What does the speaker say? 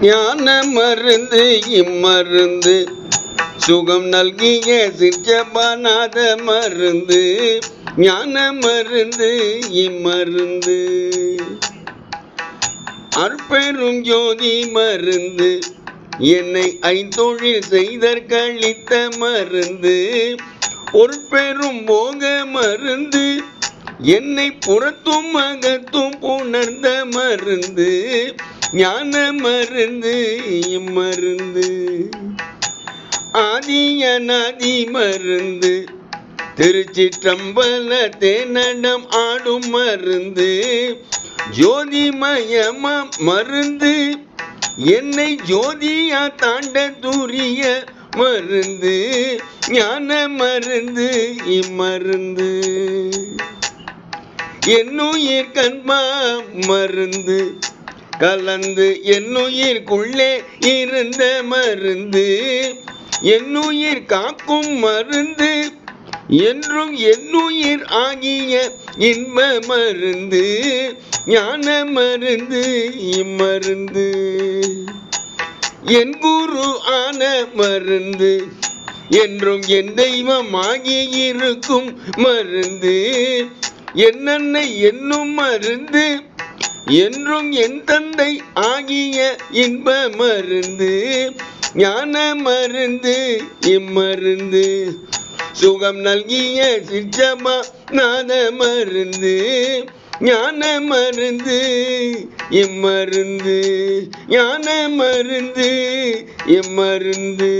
ஞான மருந்து இம்மருந்து சுகம் நல்கிய சிற்றபநாத மருந்து ஞான மருந்து இம்மருந்து அற்பெரும் ஜோதி மருந்து என்னை ஐந்தொழில் செய்தற்களித்த மருந்து ஒரு பெரும் போக மருந்து என்னை புறத்தும் அகத்தும் புணர்ந்த மருந்து ஞான மருந்து இம்மருந்து ஆதியநாதி மருந்து திருச்சிற்றம்பல தேனடம் ஆடும் மருந்து ஜோதிமயம மருந்து என்னை ஜோதியா தாண்ட தூரிய மருந்து ஞான மருந்து இம்மருந்து என்னுயிர் கண்மா மருந்து கலந்து என்னுயிர்க்குள்ளே இருந்த மருந்து என்னுயிர் காக்கும் மருந்து என்றும் என்னுயிர் ஆகிய இன்ப மருந்து ஞான மருந்து இம்மருந்து என் குரு ஆன மருந்து என்றும் என் தெய்வமாகி இருக்கும் மருந்து என்னை என்னும் மருந்து என்றும் என் தந்தை ஆகிய இன்ப மருந்து ஞான மருந்து இம்மருந்து சுகம் நல்கிய சிற்றபநாத மருந்து ஞான மருந்து இம்மருந்து ஞான மருந்து இம்மருந்து